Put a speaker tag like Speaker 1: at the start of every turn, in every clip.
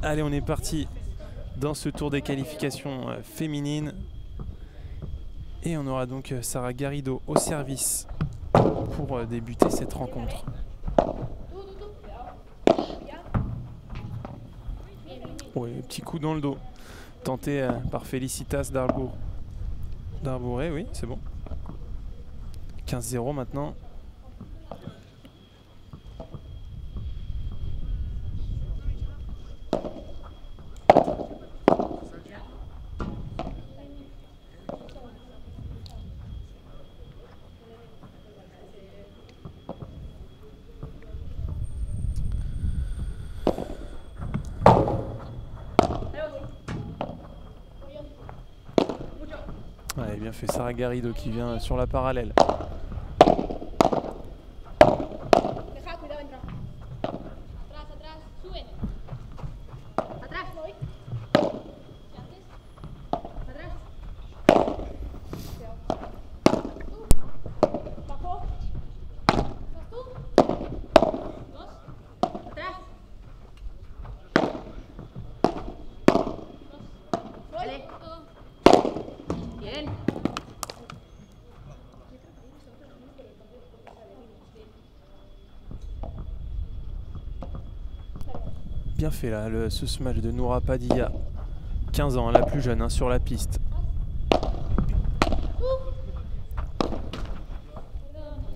Speaker 1: Allez, on est parti dans ce tour des qualifications féminines. Et on aura donc Sara Garrido au service pour débuter cette rencontre. Oui, petit coup dans le dos, tenté par Felicitas Darbouré, oui, c'est bon. 15-0 maintenant. Ouais, bien fait Sara Garrido qui vient sur la parallèle. Bien fait là, ce smash de Noura Padilla, 15 ans, la plus jeune hein, sur la piste.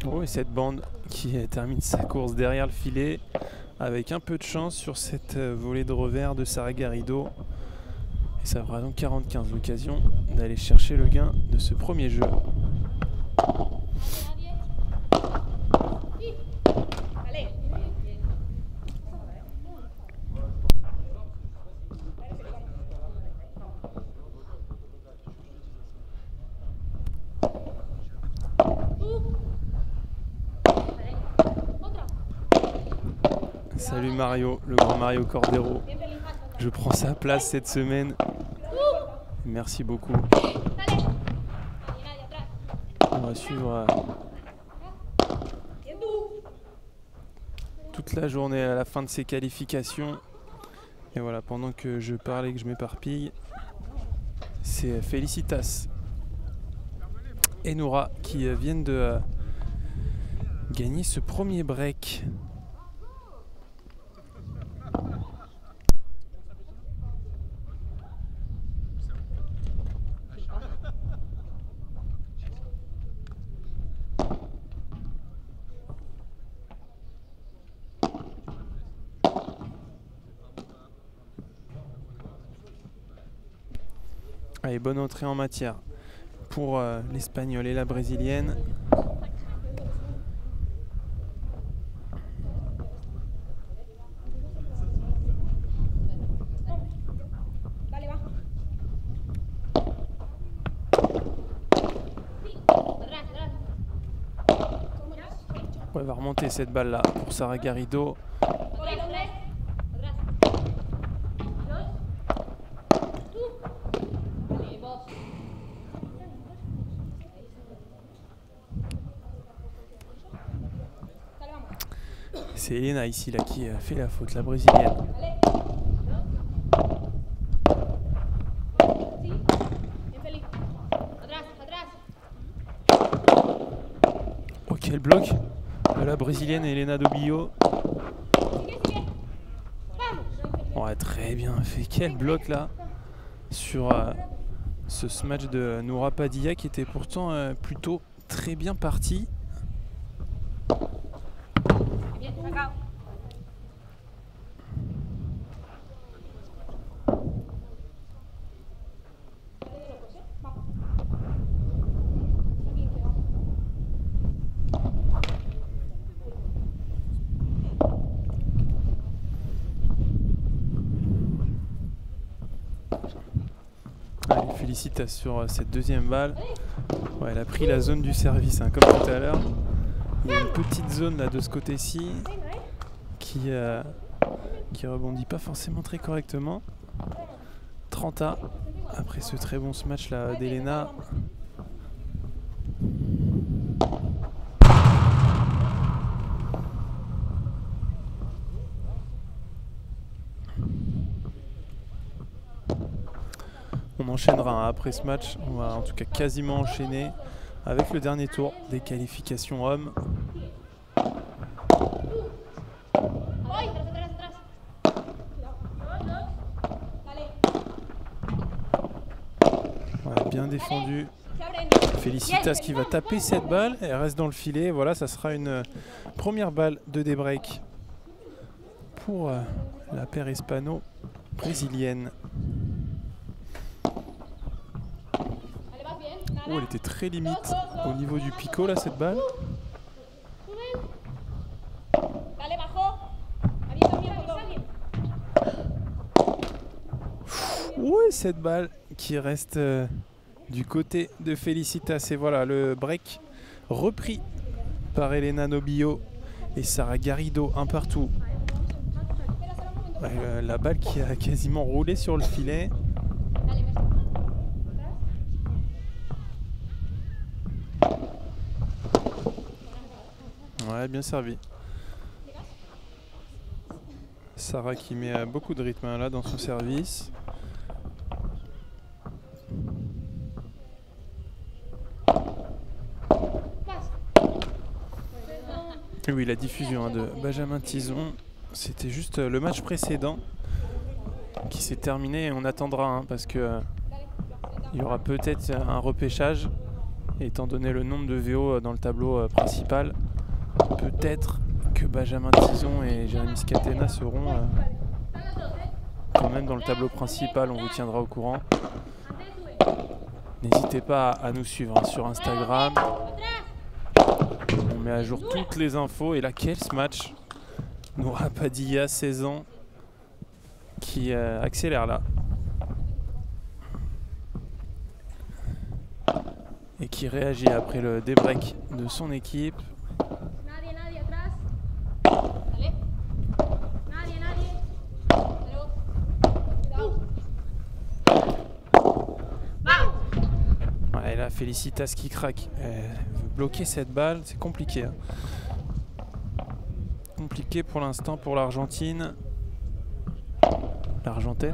Speaker 1: Oh, et cette bande qui termine sa course derrière le filet avec un peu de chance sur cette volée de revers de Sara Garrido. Et ça fera donc 40-15, l'occasion d'aller chercher le gain de ce premier jeu. Salut Mario, le grand Mario Cordero. Je prends sa place cette semaine. Merci beaucoup. On va suivre toute la journée à la fin de ces qualifications. Et voilà, pendant que je parle et que je m'éparpille, c'est Felicitas et Noura qui viennent de gagner ce premier break. Allez, bonne entrée en matière pour l'Espagnole et la Brésilienne. Elle va remonter cette balle là pour Sara Garrido. C'est Elena ici là qui fait la faute, la brésilienne. Oh, quel bloc de la brésilienne Elena Dobillo. Ouais, très bien fait. Quel bloc là sur ce smash de Noura Padilla qui était pourtant plutôt très bien parti. Allez, félicite sur cette deuxième balle. Ouais, elle a pris la zone du service, hein, comme tout à l'heure. Il y a une petite zone là de ce côté-ci qui rebondit pas forcément très correctement. 30A après ce très bon smash là d'Elena. On enchaînera hein, après ce match. On va en tout cas quasiment enchaîner avec le dernier tour des qualifications hommes. Ouais, bien défendu. Felicitas qui va taper cette balle. Elle reste dans le filet. Voilà, ça sera une première balle de débreak pour la paire hispano-brésilienne. Oh, elle était très limite au niveau du picot là, cette balle. Ouais, cette balle qui reste du côté de Felicitas. Et voilà, le break repris par Elena Nobillo et Sara Garrido, un partout. Ouais, la balle qui a quasiment roulé sur le filet. Ouais, bien servi. Sara qui met beaucoup de rythme là dans son service. Et oui, la diffusion hein, de Benjamin Tison, c'était juste le match précédent qui s'est terminé et on attendra hein, parce que il y aura peut-être un repêchage étant donné le nombre de VO dans le tableau principal. Peut-être que Benjamin Tison et Jérémy Scatena seront quand même dans le tableau principal, on vous tiendra au courant. N'hésitez pas à nous suivre hein, sur Instagram. On met à jour toutes les infos. Et là, quel ce match! Noura Padilla, 16 ans, qui accélère là. Et qui réagit après le débreak de son équipe. Et là, Felicitas qui craque. Elle veut bloquer cette balle, c'est compliqué. Hein. Compliqué pour l'instant pour l'Argentine. L'Argentine,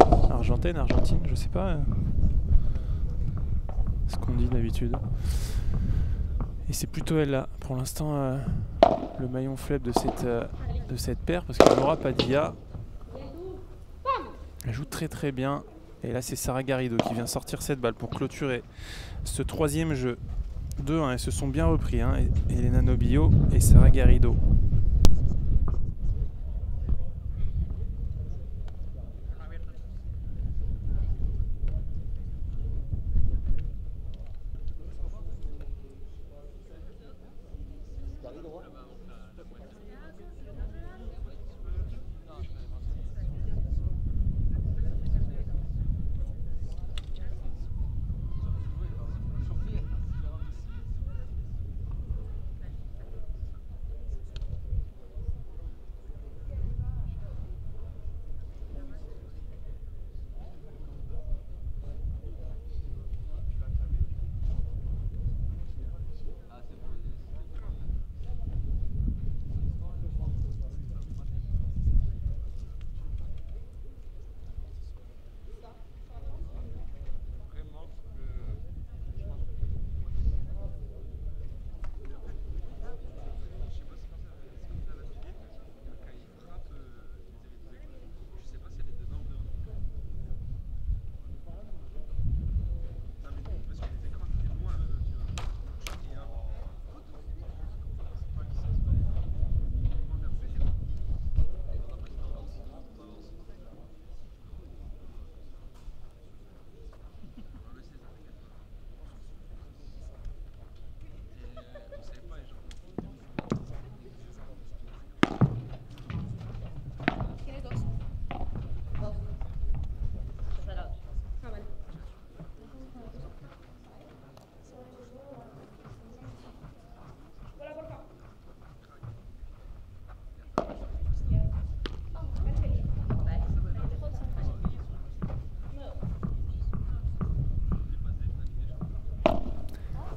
Speaker 1: je sais pas ce qu'on dit d'habitude. Et c'est plutôt elle là, pour l'instant, le maillon faible de cette paire, parce que Noura Padilla, elle joue très très bien. Et là, c'est Sara Garrido qui vient sortir cette balle pour clôturer ce troisième jeu. 2-1, elles se sont bien repris, hein, Elena Nobillo et Sara Garrido.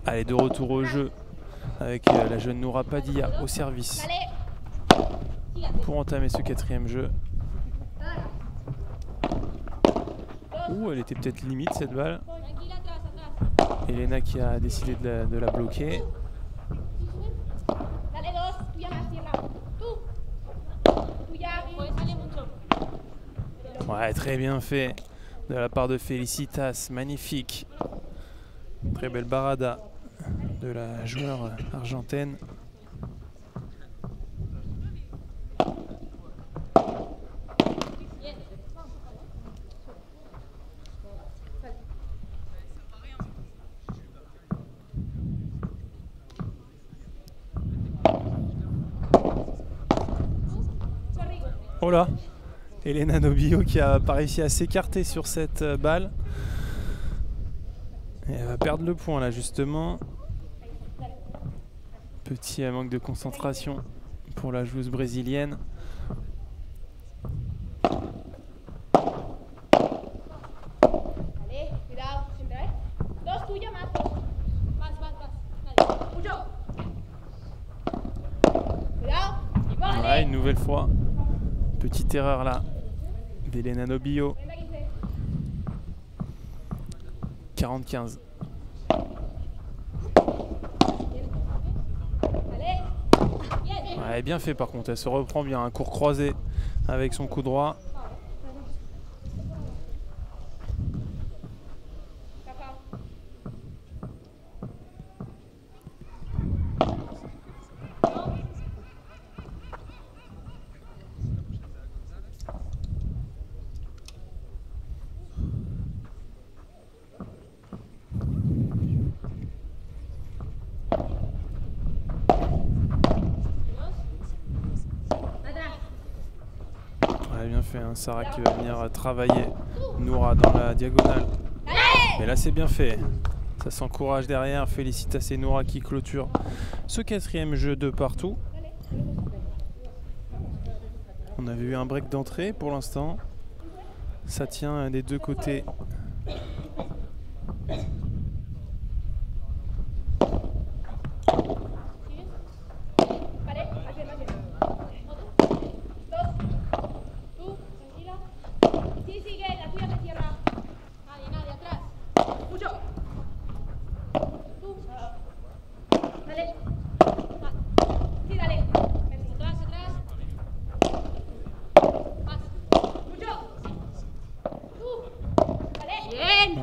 Speaker 1: Allez, de retour au jeu avec la jeune Noura Padilla au service pour entamer ce quatrième jeu. Ouh, elle était peut-être limite cette balle. Elena qui a décidé de la bloquer. Ouais, très bien fait de la part de Felicitas, magnifique. Très belle barada de la joueur argentine. Oh là, Elena Nobio qui a pas réussi à s'écarter sur cette balle. Et elle va perdre le point là justement. Petit manque de concentration pour la joueuse brésilienne. Ouais, une nouvelle fois. Petite erreur là d'Elena Nobio. 40-15. Ouais, bien fait par contre, elle se reprend bien, un court croisé avec son coup droit. Bien fait, hein. Sarah qui va venir travailler Noura dans la diagonale. Mais là c'est bien fait. Ça s'encourage derrière. Felicitas et Noura qui clôture ce quatrième jeu de partout. On avait eu un break d'entrée pour l'instant. Ça tient des deux côtés.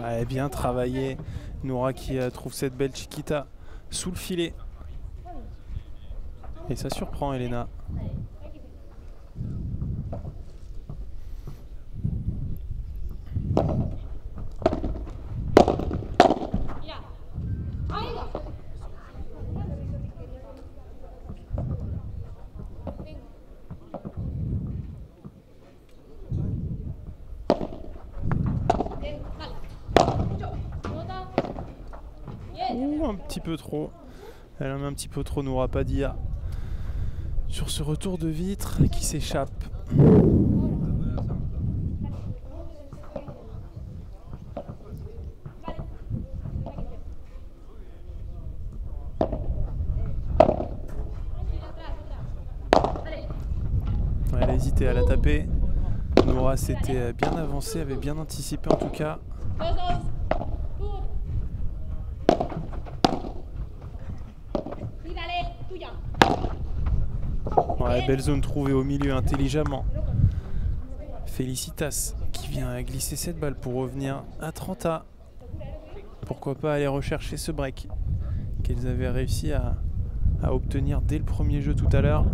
Speaker 1: Ouais, bien travaillé. Noura qui trouve cette belle chiquita sous le filet. Et ça surprend Elena. Un petit peu trop. Elle en met un petit peu trop, Noura Padilla. Sur ce retour de vitre qui s'échappe. Elle a hésité à la taper. Noura s'était bien avancée, avait bien anticipé en tout cas. Ouais, belle zone trouvée au milieu intelligemment. Felicitas qui vient glisser cette balle pour revenir à 30A. Pourquoi pas aller rechercher ce break qu'elles avaient réussi à obtenir dès le premier jeu tout à l'heure.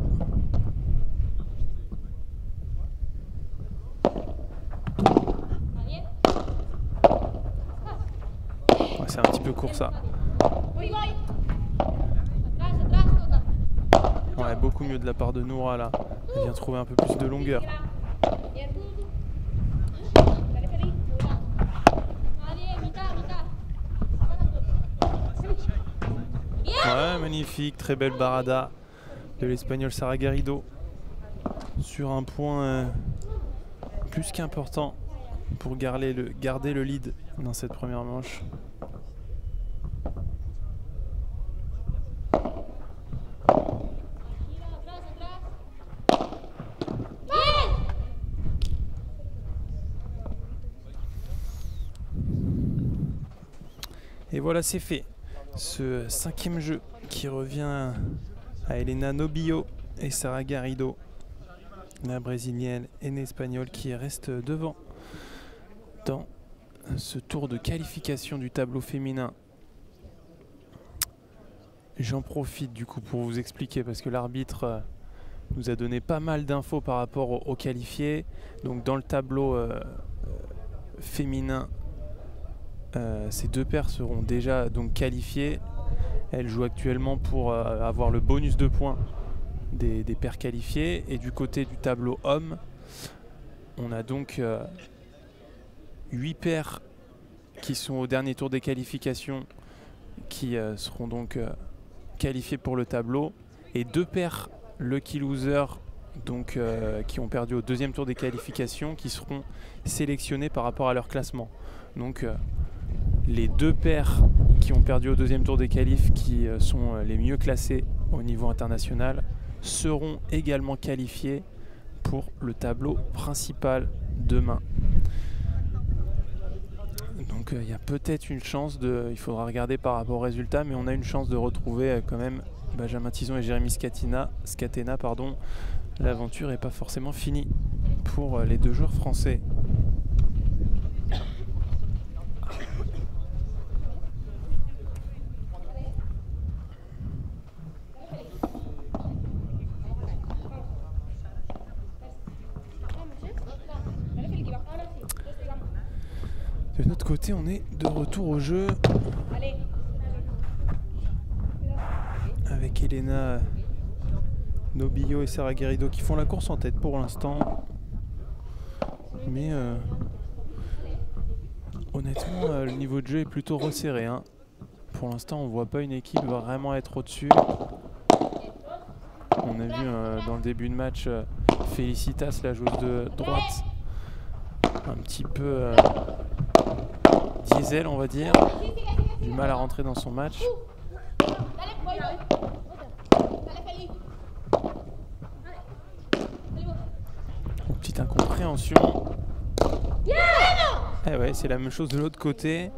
Speaker 1: Ouais, c'est un petit peu court ça. Ouais, beaucoup mieux de la part de Noura là. Elle vient trouver un peu plus de longueur. Ouais, magnifique, très belle barada de l'Espagnol Sarah Garrido. Sur un point plus qu'important pour garder le lead dans cette première manche. Et voilà, c'est fait. Ce 5e jeu qui revient à Helena Nobillo et Sara Garrido, la brésilienne et l'espagnole qui reste devant dans ce tour de qualification du tableau féminin. J'en profite du coup pour vous expliquer parce que l'arbitre nous a donné pas mal d'infos par rapport aux qualifiés. Donc dans le tableau féminin, ces 2 paires seront déjà donc qualifiées. Elles jouent actuellement pour avoir le bonus de points des paires qualifiées. Et du côté du tableau homme, on a donc 8 paires qui sont au dernier tour des qualifications qui seront donc qualifiées pour le tableau, et 2 paires lucky loser donc qui ont perdu au 2e tour des qualifications qui seront sélectionnées par rapport à leur classement. Donc les 2 paires qui ont perdu au 2e tour des qualifs, qui sont les mieux classées au niveau international, seront également qualifiées pour le tableau principal demain. Donc il y a peut-être une chance il faudra regarder par rapport aux résultats, mais on a une chance de retrouver quand même Benjamin Tison et Jérémy Scatena. L'aventure n'est pas forcément finie pour les 2 joueurs français. De notre côté, on est de retour au jeu avec Helena Nobillo et Sara Garrido qui font la course en tête pour l'instant. Mais honnêtement, le niveau de jeu est plutôt resserré, hein. Pour l'instant, on ne voit pas une équipe vraiment être au-dessus. On a vu dans le début de match Felicitas, la joueuse de droite, un petit peu diesel, on va dire, du mal à rentrer dans son match. Une petite incompréhension. Eh ouais, c'est la même chose de l'autre côté.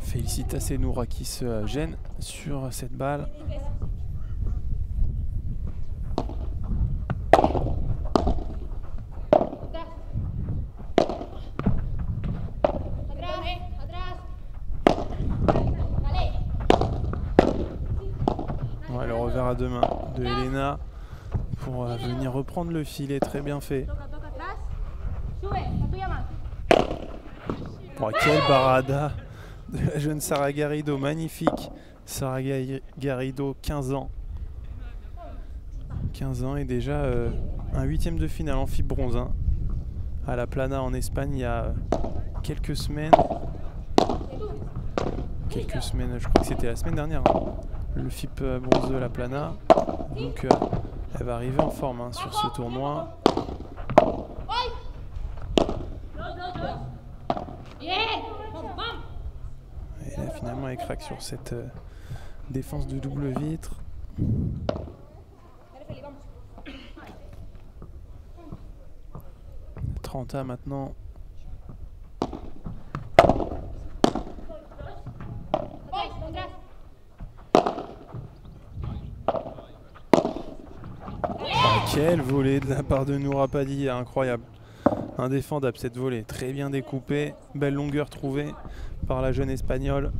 Speaker 1: Felicitas et Noura qui se gênent sur cette balle. Ouais, le revers à 2 mains de Helena pour venir reprendre le filet, très bien fait. Oh, quelle barada de la jeune Sara Garrido, magnifique. Sara Garrido, 15 ans. 15 ans et déjà un 8e de finale en FIB bronze, hein, à la Plana en Espagne il y a quelques semaines. Je crois que c'était la semaine dernière, hein, le FIB bronze de la Plana. Donc elle va arriver en forme, hein, sur ce tournoi. Et là finalement elle craque sur cette défense de double vitre. 30 maintenant. Quelle volée de la part de Noura Padi, incroyable. Indéfendable cette volée, très bien découpée, belle longueur trouvée par la jeune espagnole.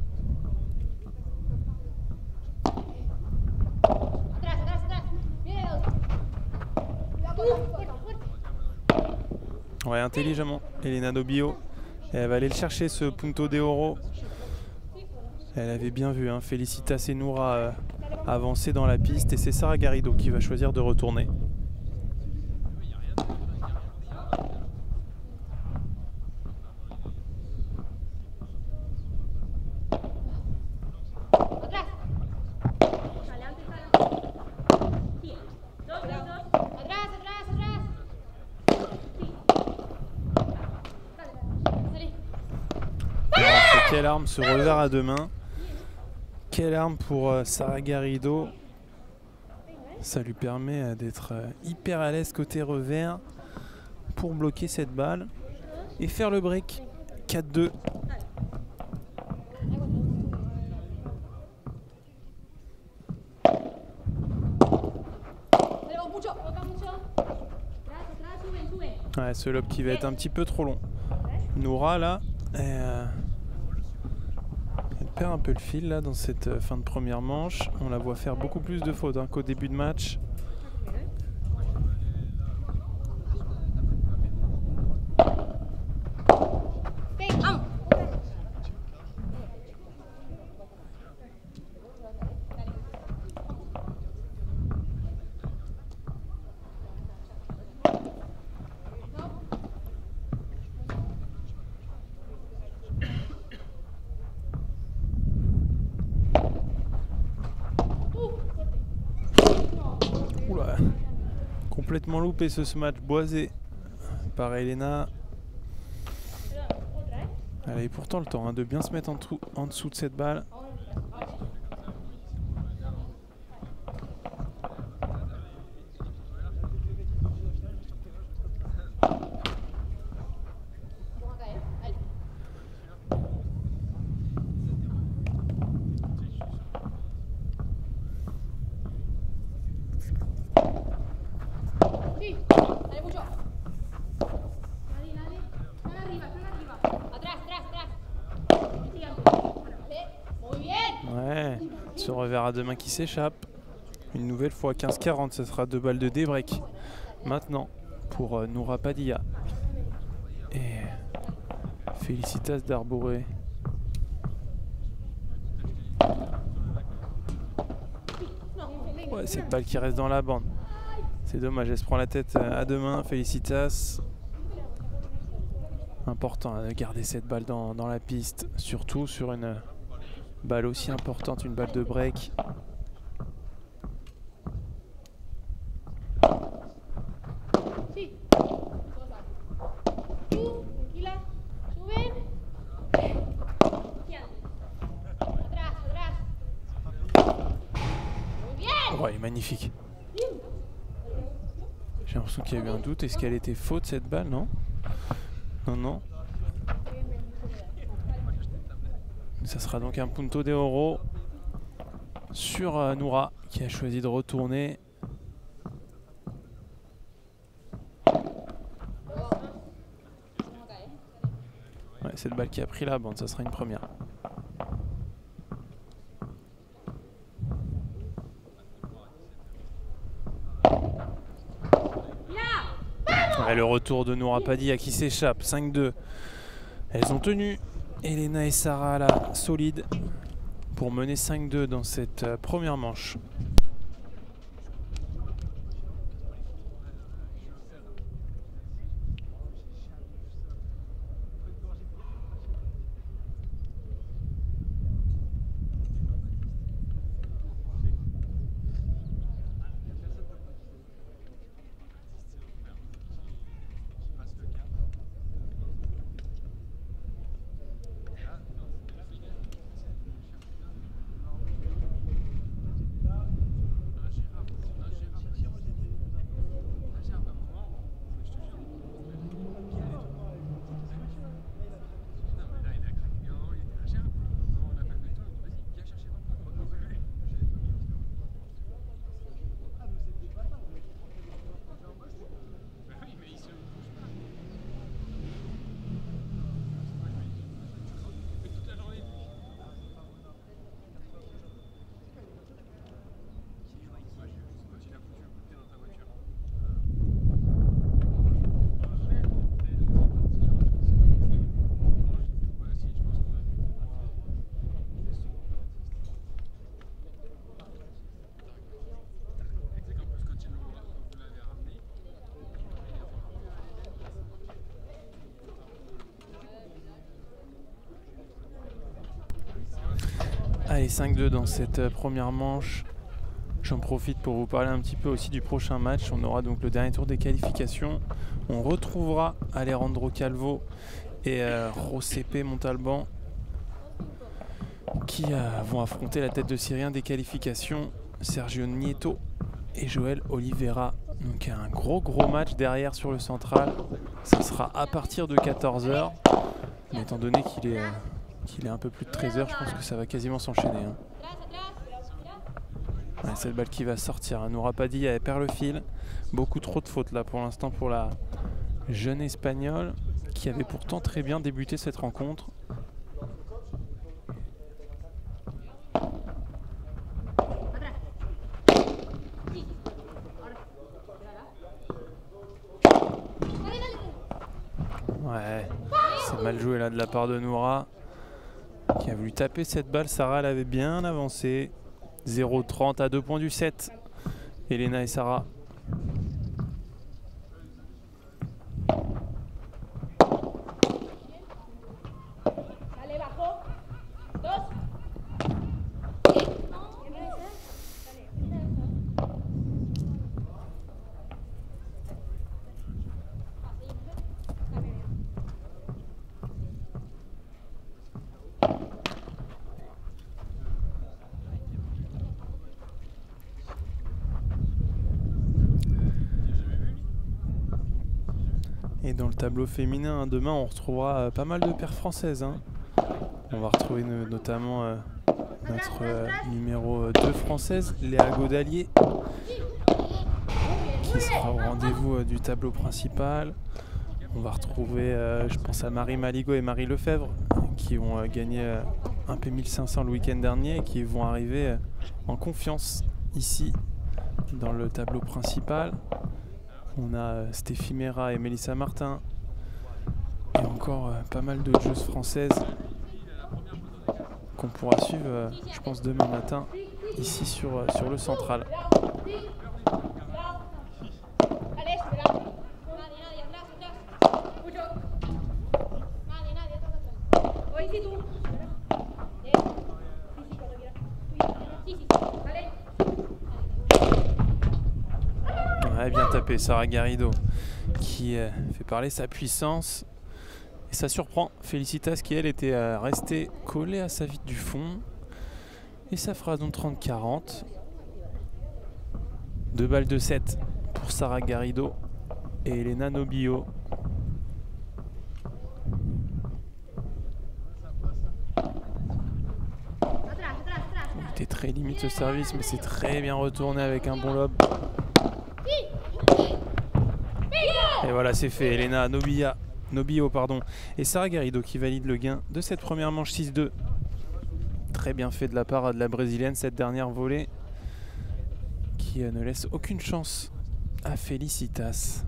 Speaker 1: Ouais, intelligemment, Helena Nobillo. Et elle va aller le chercher, ce punto de oro. Elle avait bien vu, hein, Felicitas et Noura avancer dans la piste. Et c'est Sara Garrido qui va choisir de retourner. Quelle arme, ce revers à 2 mains. Quelle arme pour Sara Garrido. Ça lui permet d'être hyper à l'aise côté revers pour bloquer cette balle et faire le break. 4-2 Ouais, ce lob qui va être un petit peu trop long. Noura là, elle perd un peu le fil là dans cette fin de première manche. On la voit faire beaucoup plus de fautes qu'au début de match. Oula, complètement loupé ce match boisé par Elena. Elle a eu pourtant le temps de bien se mettre en dessous de cette balle. Ouais, ce revers à deux mains qui s'échappe. Une nouvelle fois 15-40, ce sera 2 balles de débreak. Maintenant pour Noura Padilla. Et Félicitas d'Arboré. Ouais, cette balle qui reste dans la bande. C'est dommage, elle se prend la tête à deux mains. Félicitas. Important de garder cette balle dans la piste, surtout sur une balle aussi importante, une balle de break. Ouais, magnifique. J'ai l'impression qu'il y a eu un doute. Est-ce qu'elle était faute cette balle? Non. Non, non. Ça sera donc un punto de oro sur Noura qui a choisi de retourner. Ouais, cette balle qui a pris la bande, ça sera une première. Ouais, le retour de Noura Padilla qui s'échappe, 5-2. Elles ont tenu Elena et Sarah là, solide pour mener 5-2 dans cette première manche. Allez, 5-2 dans cette première manche. J'en profite pour vous parler un petit peu aussi du prochain match. On aura donc le dernier tour des qualifications. On retrouvera Alejandro Calvo et Josepe Montalban qui vont affronter la tête de Syrien des qualifications, Sergio Nieto et Joël Oliveira. Donc un gros match derrière sur le central. Ça sera à partir de 14 h. Mais étant donné qu'il est un peu plus de 13 h, je pense que ça va quasiment s'enchaîner. Ouais, c'est le balle qui va sortir. Noura Padilla, elle perd le fil. Beaucoup trop de fautes là pour l'instant pour la jeune espagnol qui avait pourtant très bien débuté cette rencontre. Ouais, c'est mal joué là de la part de Noura qui a voulu taper cette balle. Sarah, elle avait bien avancé. 0-30 à 2 points du 7. Elena et Sarah. Et dans le tableau féminin, demain on retrouvera pas mal de paires françaises. On va retrouver notamment notre numéro 2 française, Léa Godalier, qui sera au rendez-vous du tableau principal. On va retrouver, je pense à Marie Maligot et Marie Lefebvre, qui ont gagné un P1500 le week-end dernier et qui vont arriver en confiance ici dans le tableau principal. On a Stéphie Mera et Mélissa Martin et encore pas mal d'autres joueuses françaises qu'on pourra suivre, je pense, demain matin ici sur le central. Ouais, bien tapé Sarah Garrido qui fait parler sa puissance et ça surprend Félicitas qui elle était restée collée à sa vitre du fond et ça fera donc 30-40. 2 balles de 7 pour Sarah Garrido et Elena Nobillo. C'était très limite ce service mais c'est très bien retourné avec un bon lob. Et voilà, c'est fait. Elena Nobillo et Sarah Garrido qui valide le gain de cette première manche 6-2. Très bien fait de la part de la brésilienne cette dernière volée qui ne laisse aucune chance à Félicitas.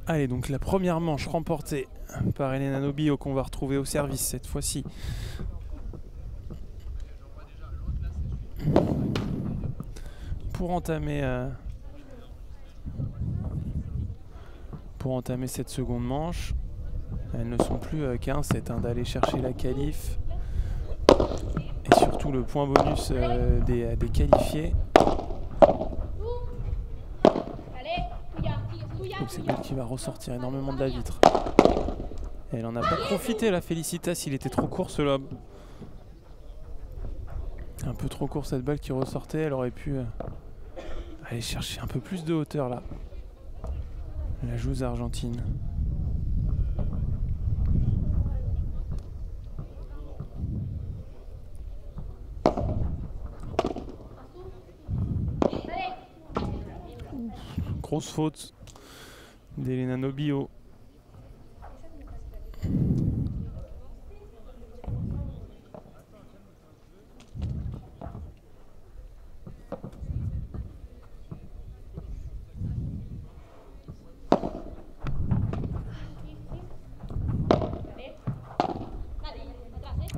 Speaker 1: Allez, donc la première manche remportée par Elena Nobillo qu'on va retrouver au service cette fois-ci. Pour entamer cette seconde manche. Elles ne sont plus qu'à un set d'aller chercher la qualif et surtout le point bonus des qualifiés. Donc c'est elle qui va ressortir énormément de la vitre. Et elle en a pas profité, la Félicitas, il était trop court ce lob. Un peu trop court cette balle qui ressortait, elle aurait pu aller chercher un peu plus de hauteur là. la joueuse argentine. Grosse faute d'Elena Nobio.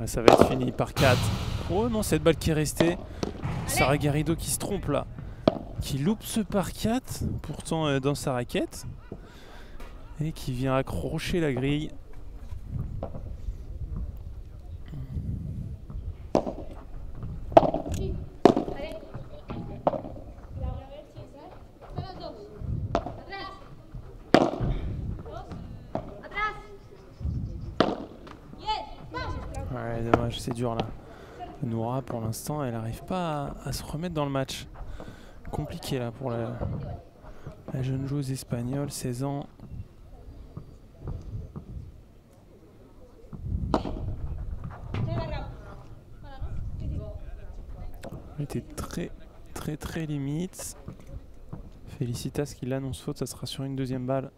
Speaker 1: Ça va être fini par 4. Oh non, cette balle qui est restée. Sara Garrido qui se trompe là. Qui loupe ce par 4, pourtant dans sa raquette. Et qui vient accrocher la grille. Ouais, dommage, c'est dur là. Noura, pour l'instant, elle n'arrive pas à se remettre dans le match. Compliqué là pour la jeune joueuse espagnole, 16 ans. Elle était très limite. Felicitas qui l'annonce faute, ça sera sur une deuxième balle.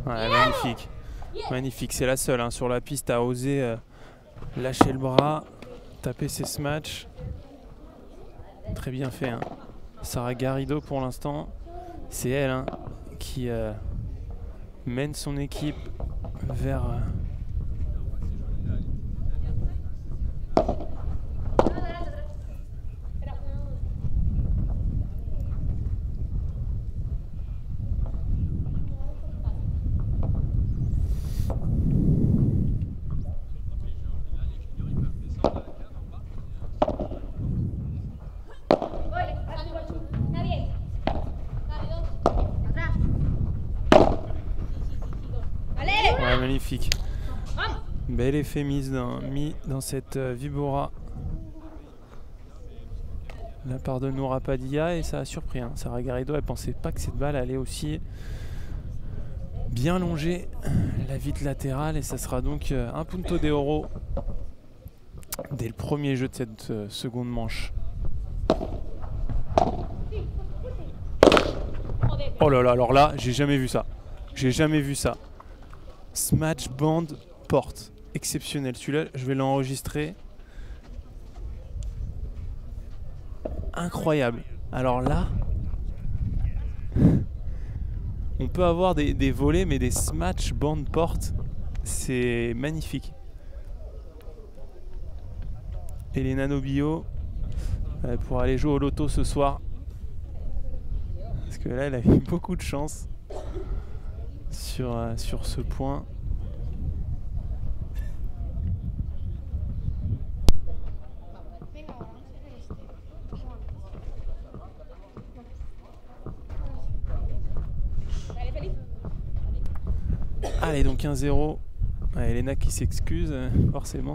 Speaker 1: Ouais, magnifique. Magnifique, c'est la seule hein, sur la piste à oser lâcher le bras, taper ses smatchs. Très bien fait. Hein. Sara Garrido pour l'instant, c'est elle hein, qui mène son équipe vers... magnifique. Bel effet mis dans cette Vibora. La part de Noura Padilla et ça a surpris. Hein. Sara Garrido, elle pensait pas que cette balle allait aussi bien longer la vitre latérale et ça sera donc un punto de oro dès le premier jeu de cette seconde manche. Oh là là, alors là, j'ai jamais vu ça. J'ai jamais vu ça. Smash band porte. Exceptionnel. Celui-là, je vais l'enregistrer. Incroyable. Alors là, on peut avoir des volets, mais des smash band porte, c'est magnifique. Elena Nobio pour aller jouer au loto ce soir. Parce que là, elle a eu beaucoup de chance sur ce point. Allez, donc 1-0. Elena qui s'excuse, forcément.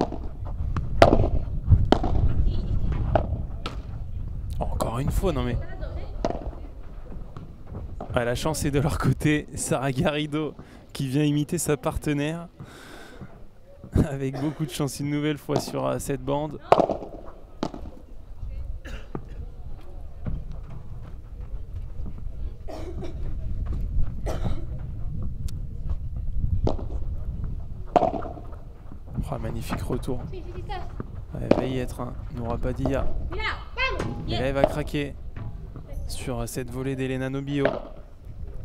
Speaker 1: Oh, encore une fois, non mais... Ah, la chance est de leur côté. Sara Garrido qui vient imiter sa partenaire. Avec beaucoup de chance une nouvelle fois sur cette bande. Oh, magnifique retour. Elle va y être un Noura Padilla. Et là, elle va craquer sur cette volée d'Elena Nobio.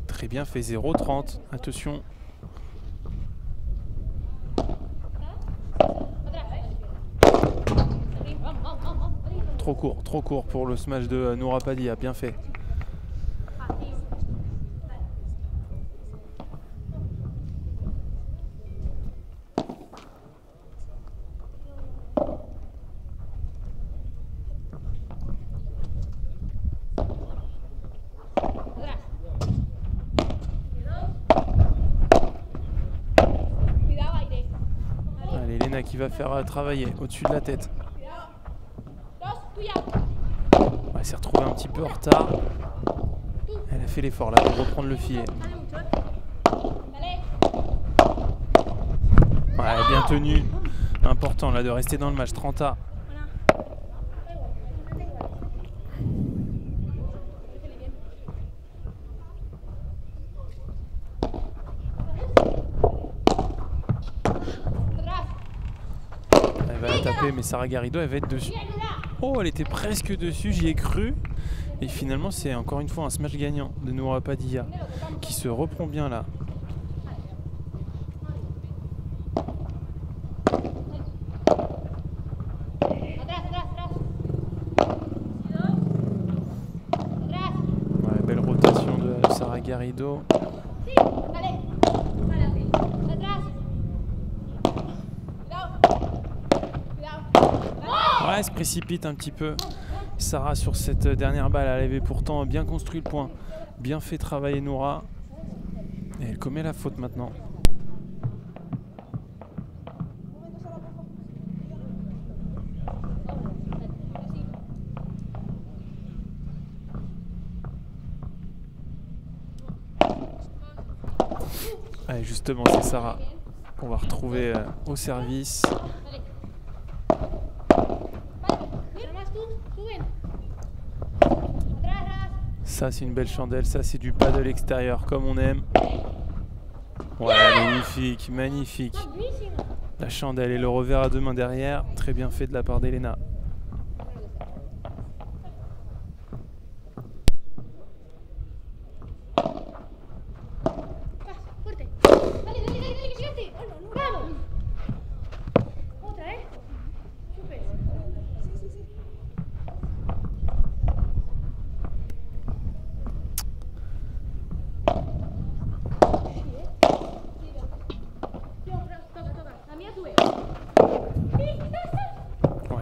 Speaker 1: Très bien fait, 0-30. Attention. Trop court pour le smash de Noura Padilla. Bien fait. Allez, Elena qui va faire travailler au-dessus de la tête. Elle s'est retrouvée un petit peu en retard. Elle a fait l'effort là pour reprendre le filet. Ouais, bien tenu. Important là de rester dans le match. 30A. Elle va la taper, mais Sarah Garrido, elle va être dessus. Oh, elle était presque dessus, j'y ai cru. Et finalement, c'est encore une fois un smash gagnant de Noura Padilla qui se reprend bien là. Ouais, belle rotation de Sarah Garrido. Ouais, elle se précipite un petit peu. Sarah sur cette dernière balle, elle avait pourtant bien construit le point, bien fait travailler Noura. Et elle commet la faute maintenant. Allez, justement, c'est Sarah qu'on va retrouver au service. Ça, c'est une belle chandelle. Ça, c'est du paddle extérieur comme on aime. Ouais, magnifique, magnifique. La chandelle et le revers à deux mains derrière. Très bien fait de la part d'Elena.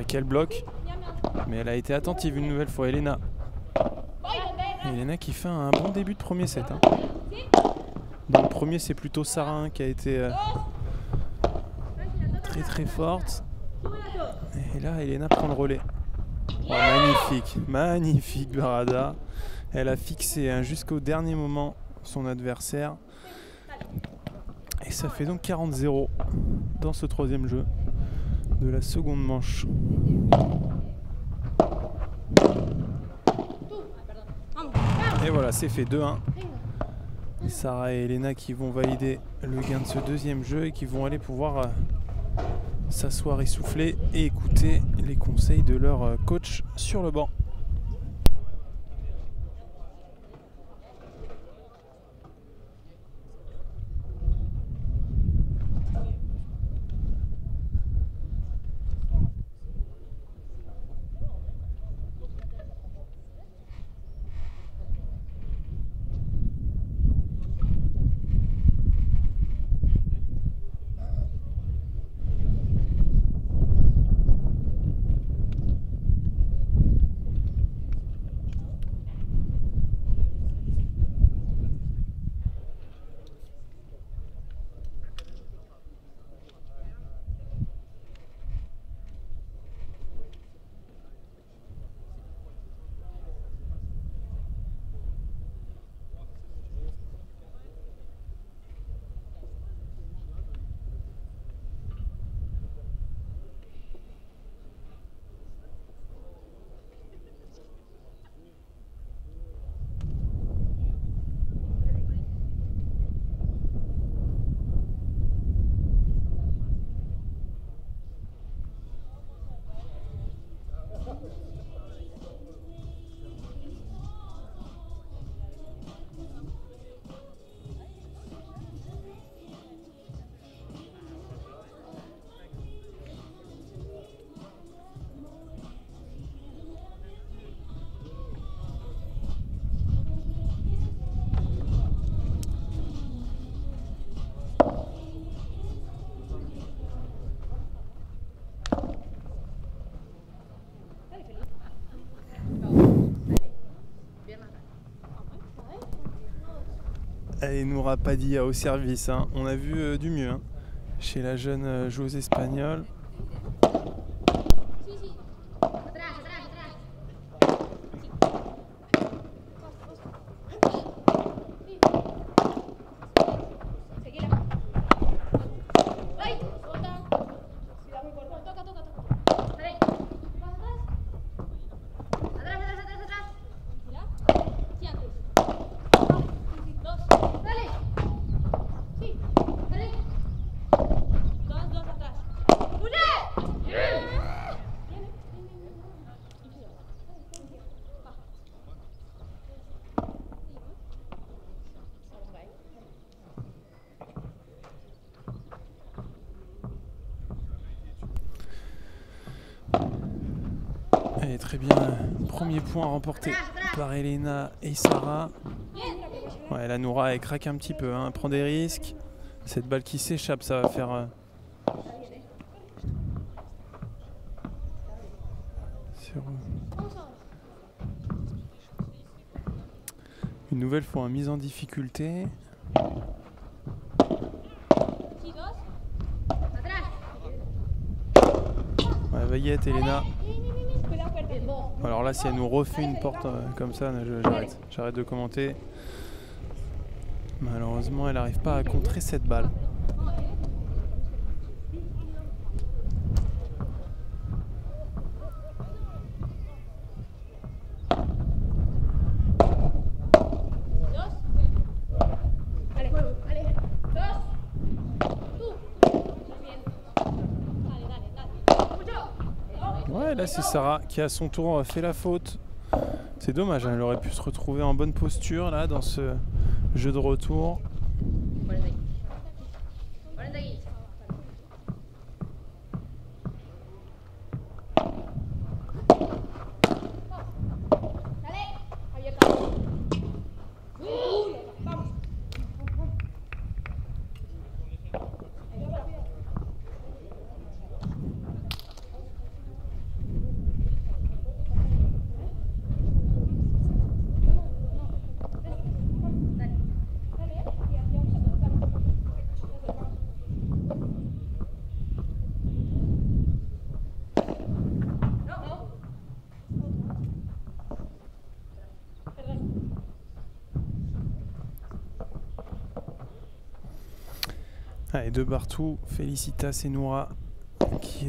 Speaker 1: Quel bloc, mais elle a été attentive une nouvelle fois, Elena. Et Elena qui fait un bon début de premier set. Hein. Dans le premier, c'est plutôt Sarah qui a été très très forte. Et là, Elena prend le relais. Oh, magnifique, magnifique Barada. Elle a fixé jusqu'au dernier moment son adversaire. Et ça fait donc 40-0 dans ce troisième jeu de la seconde manche. Et voilà, c'est fait 2-1. Sarah et Elena qui vont valider le gain de ce deuxième jeu et qui vont aller pouvoir s'asseoir et souffler et écouter les conseils de leur coach sur le banc. Et Noura Padilla au service, hein. On a vu du mieux chez la jeune joueuse espagnole. Allez, très bien. Premier point remporté par Elena et Sarah. Ouais, la Noura, elle craque un petit peu, hein, prend des risques. Cette balle qui s'échappe, ça va faire... Une nouvelle fois mise en difficulté. Ouais, Vaillette, Elena. Alors là, si elle nous refait une porte comme ça, j'arrête de commenter. Malheureusement, elle n'arrive pas à contrer cette balle. Ouais, là c'est Sarah qui à son tour fait la faute. C'est dommage, hein, elle aurait pu se retrouver en bonne posture là dans ce jeu de retour. Allez, de partout, Félicitas et Noura qui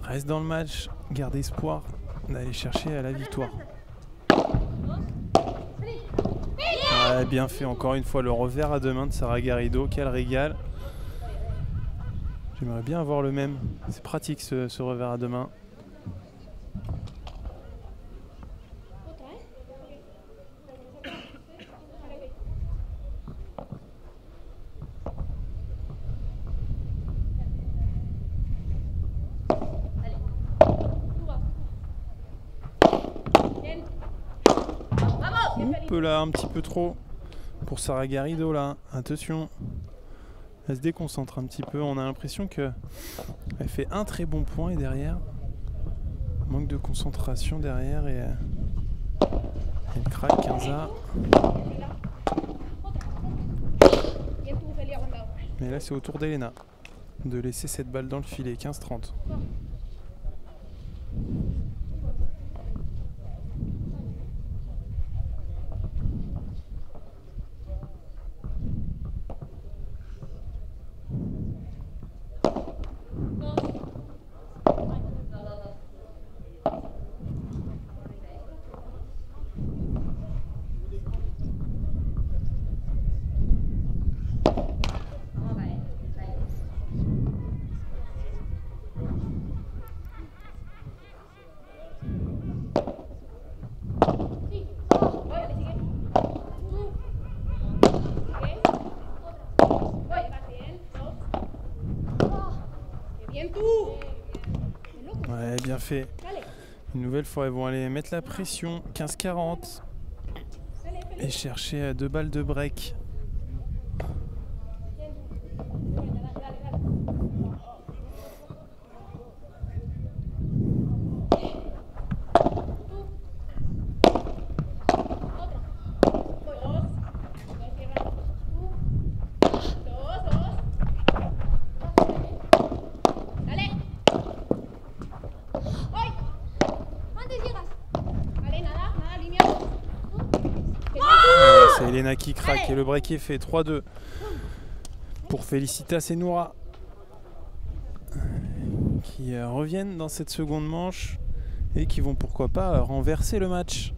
Speaker 1: restent dans le match, gardent espoir d'aller chercher à la victoire. Ouais, bien fait, encore une fois, le revers à deux mains de Sarah Garrido, quel régal. J'aimerais bien avoir le même, c'est pratique ce revers à deux mains. Là un petit peu trop pour Sarah Garrido là, attention, elle se déconcentre un petit peu, on a l'impression que elle fait un très bon point et derrière manque de concentration derrière et elle craque. Quinza, mais là c'est au tour d'Elena de laisser cette balle dans le filet. 15-30. Ouais, bien fait. Une nouvelle fois, ils vont aller mettre la pression. 15-40. Et chercher 2 balles de break. C'est Elena qui craque et le break est fait. 3-2 pour Félicitas et Noura qui reviennent dans cette seconde manche et qui vont pourquoi pas renverser le match.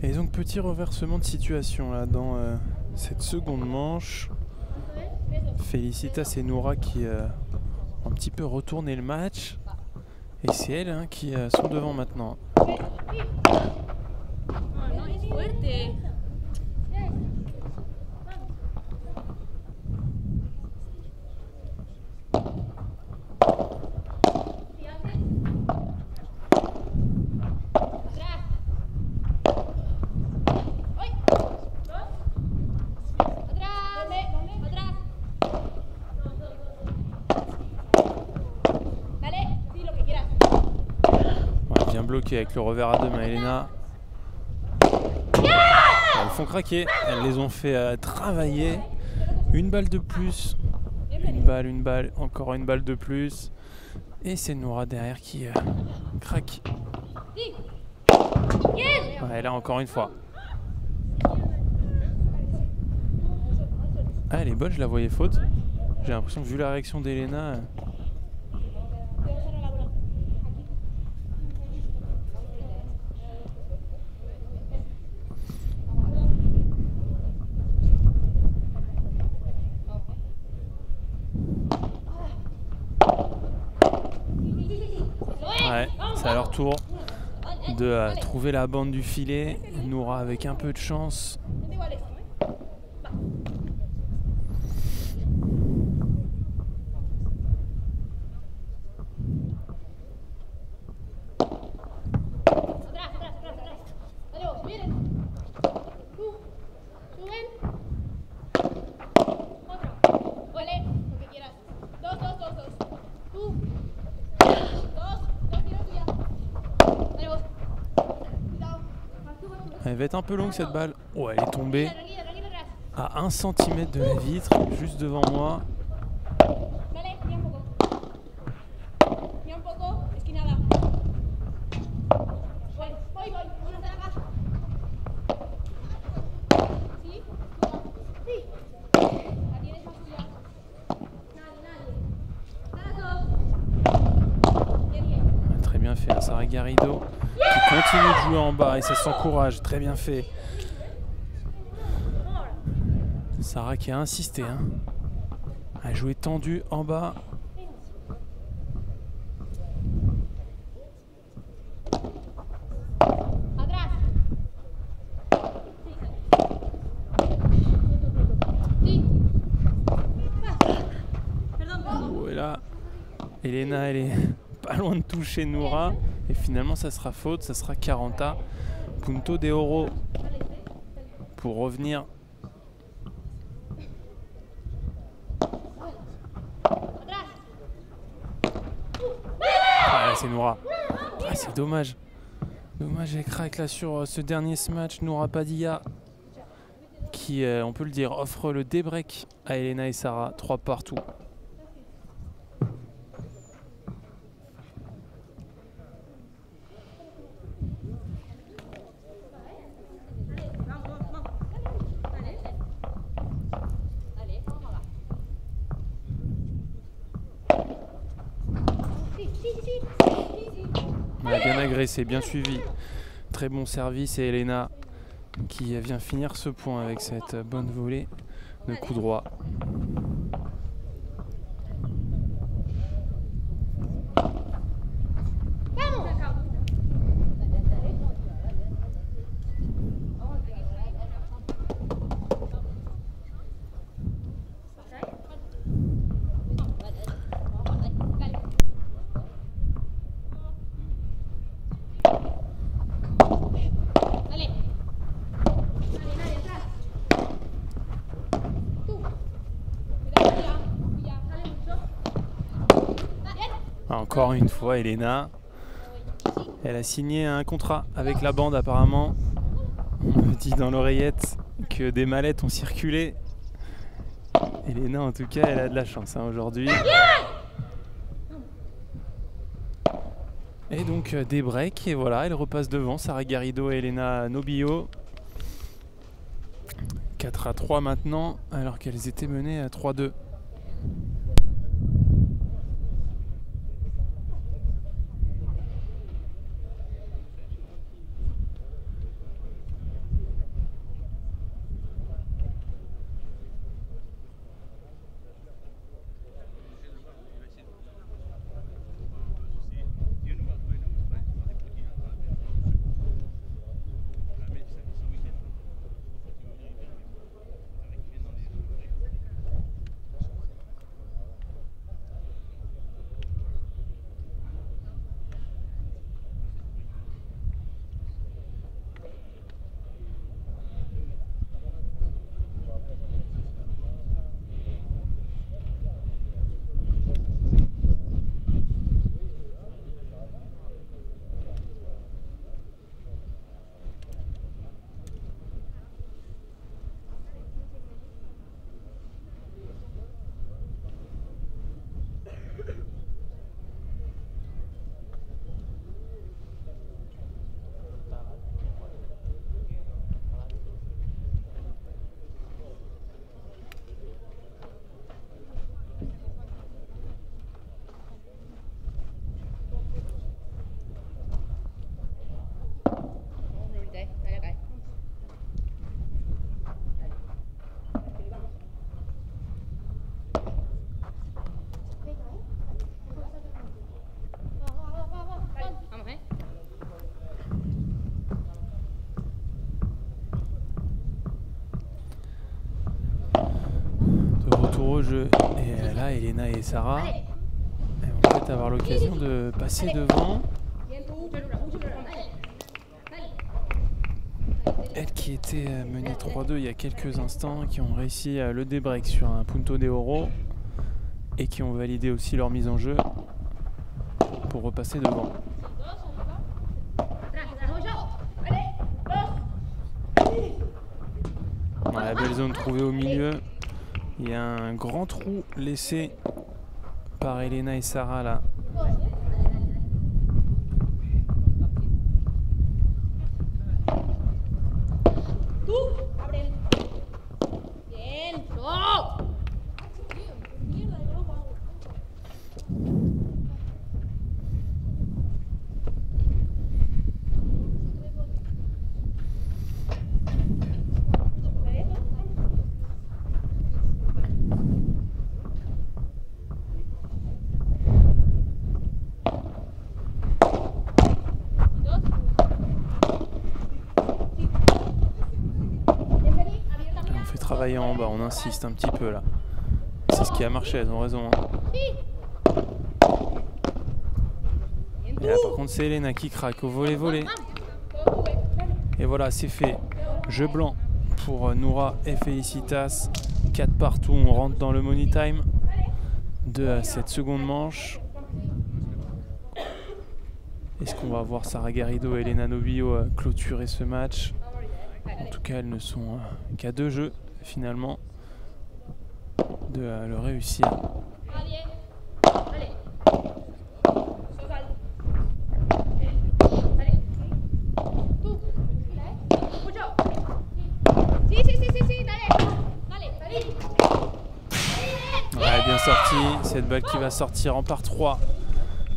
Speaker 1: Et donc petit reversement de situation là dans cette seconde manche. Felicitas et Noura qui ont un petit peu retourné le match. Et c'est elles qui sont devant maintenant. Bien bloqué avec le revers à deux mains, Elena. Elles font craquer, elles les ont fait travailler. Une balle de plus, une balle, encore une balle de plus. Et c'est Noura derrière qui craque. Ouais, là encore une fois. Ah, elle est bonne, je la voyais faute. J'ai l'impression que vu la réaction d'Elena... Ouais, c'est à leur tour de trouver la bande du filet. Noura avec un peu de chance. Elle va être un peu longue cette balle. Oh, elle est tombée à 1 cm de la vitre, juste devant moi. Très bien fait, Sarah Garrido qui continue de jouer en bas et ça s'encourage, très bien fait. Sarah qui a insisté, a joué tendu en bas. Oh, et là, Elena, elle est pas loin de toucher Noura. Et finalement, ça sera faute, ça sera 40 punto de oro pour revenir. Ah, c'est Noura. Ah, c'est dommage. Dommage, elle craque là sur ce dernier match. Noura Padilla qui, on peut le dire, offre le débreak à Elena et Sarah. 3 partout. Bien agressé, bien suivi. Très bon service et Elena qui vient finir ce point avec cette bonne volée de coup droit. Encore une fois, Elena, elle a signé un contrat avec la bande apparemment. On me dit dans l'oreillette que des mallettes ont circulé. Elena, en tout cas, elle a de la chance aujourd'hui. Et donc des breaks, et voilà, elle repasse devant. Sarah Garrido et Elena Nobillo. 4-3 maintenant, alors qu'elles étaient menées à 3-2. Gros jeu. Et là, Elena et Sarah elles vont peut-être avoir l'occasion de passer devant. Elles qui étaient menées 3-2 il y a quelques instants, qui ont réussi le débreak sur un Punto de Oro et qui ont validé aussi leur mise en jeu pour repasser devant. La belle zone trouvée au milieu. Il y a un grand trou laissé par Elena et Sarah là. Travailler en bas, on insiste un petit peu là. C'est ce qui a marché, elles ont raison. Et là par contre c'est Elena qui craque au volley. Et voilà, c'est fait. Jeu blanc pour Noura et Felicitas. 4 partout, on rentre dans le money time de cette seconde manche. Est-ce qu'on va voir Sarah Garrido et Elena Novillo clôturer ce match? En tout cas, elles ne sont qu'à 2 jeux finalement de le réussir. Ouais, bien sorti, cette balle qui va sortir en par 3.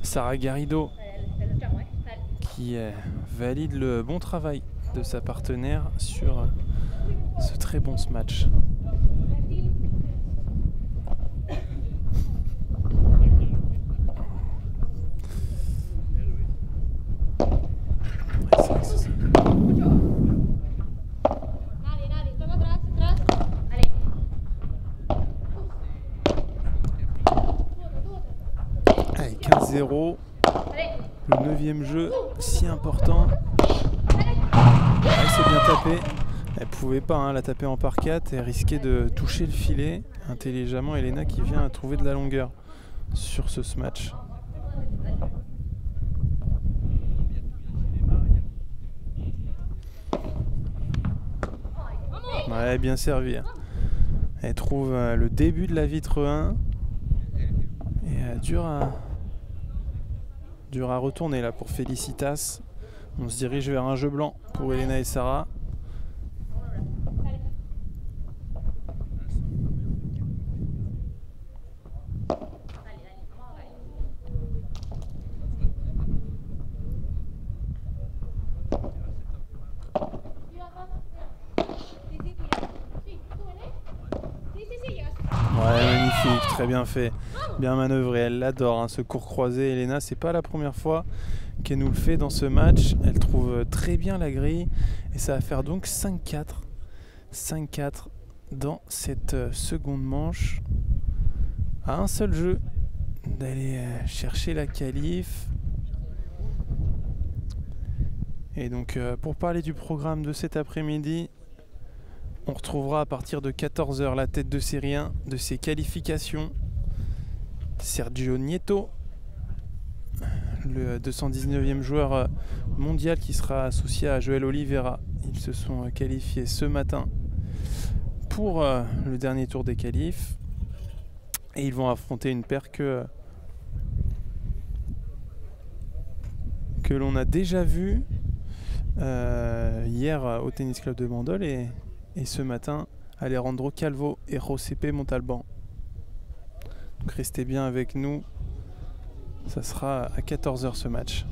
Speaker 1: Sarah Garrido qui valide le bon travail de sa partenaire sur ce très bon match. Allez, 15-0. Le 9e jeu, si important. C'est bien tapé. Elle pouvait pas la taper en par 4 et risquer de toucher le filet intelligemment. Elena qui vient à trouver de la longueur sur ce match. Ouais, bien servi. Elle trouve le début de la vitre 1 et dur à retourner là pour Felicitas. On se dirige vers un jeu blanc pour Elena et Sarah. Ouais, magnifique, très bien fait, bien manœuvré, elle l'adore ce court croisé. Elena, c'est pas la première fois qu'elle nous le fait dans ce match, elle trouve très bien la grille et ça va faire donc 5-4 dans cette seconde manche, à un seul jeu d'aller chercher la qualif. Et donc pour parler du programme de cet après-midi, on retrouvera à partir de 14 h la tête de série 1 de ses qualifications, Sergio Nieto, le 219e joueur mondial qui sera associé à Joel Oliveira. Ils se sont qualifiés ce matin pour le dernier tour des qualifs et ils vont affronter une paire que l'on a déjà vue hier au Tennis Club de Bandol et ce matin Alejandro Calvo et Josepe Montalban. Donc restez bien avec nous, ça sera à 14 h ce match.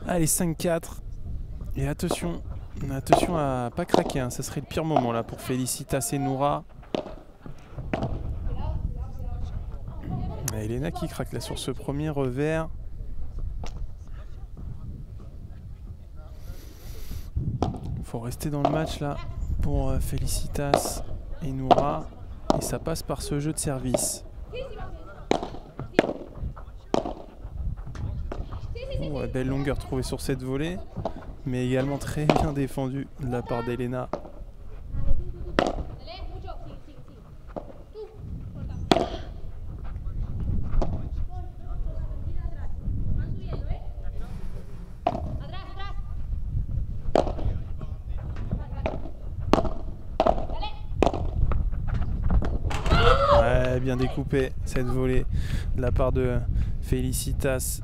Speaker 1: Allez, 5-4. Et attention à pas craquer, hein. Ça serait le pire moment là pour Félicitas et Noura. Elena qui craque là sur ce premier revers. Faut rester dans le match là pour Félicitas et Noura. Et ça passe par ce jeu de service. Ouais, belle longueur trouvée sur cette volée, mais également très bien défendue de la part d'Elena. Ouais, bien découpé cette volée de la part de Félicitas.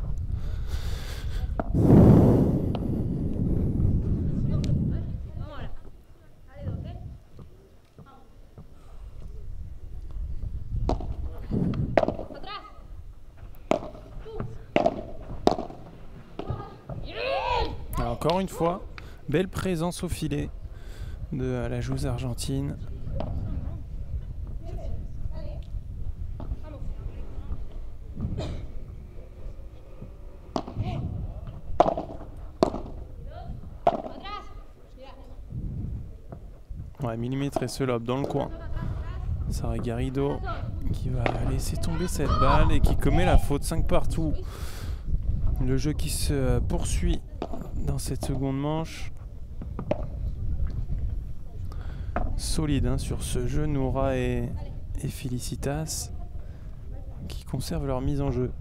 Speaker 1: Alors, encore une fois, belle présence au filet de la joueuse argentine. Ouais, millimétré ce lob dans le coin. Sarah Garrido qui va laisser tomber cette balle et qui commet la faute. 5 partout. Le jeu qui se poursuit dans cette seconde manche. Solide hein, sur ce jeu, Noura et Félicitas qui conservent leur mise en jeu.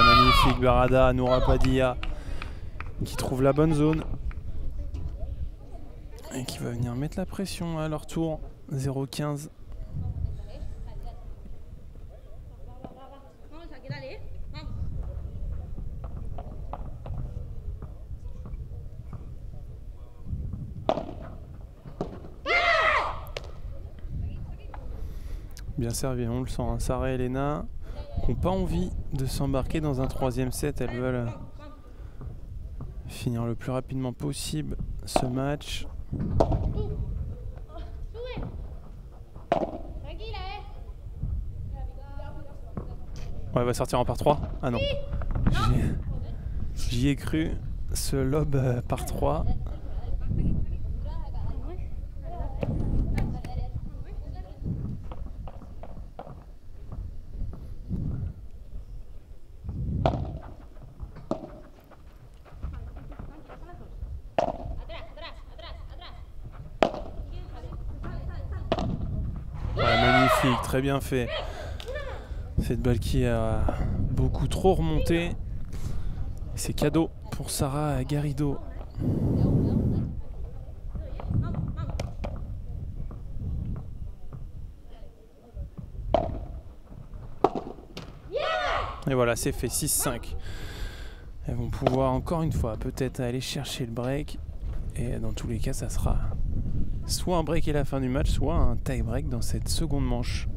Speaker 1: Magnifique Barada, Noura Padilla qui trouve la bonne zone et qui va venir mettre la pression à leur tour. 0-15. Bien servi, on le sent. Hein. Sarah et Elena n'ont pas envie de s'embarquer dans un troisième set. Elles veulent finir le plus rapidement possible ce match. Ouais, elle va sortir en par 3. Ah non. J'y ai cru. Ce lob par 3. Magnifique, très bien fait. Cette balle qui a beaucoup trop remonté. C'est cadeau pour Sarah Garrido. Et voilà, c'est fait 6-5. Elles vont pouvoir encore une fois peut-être aller chercher le break. Et dans tous les cas, ça sera soit un break à la fin du match, soit un tie break dans cette seconde manche.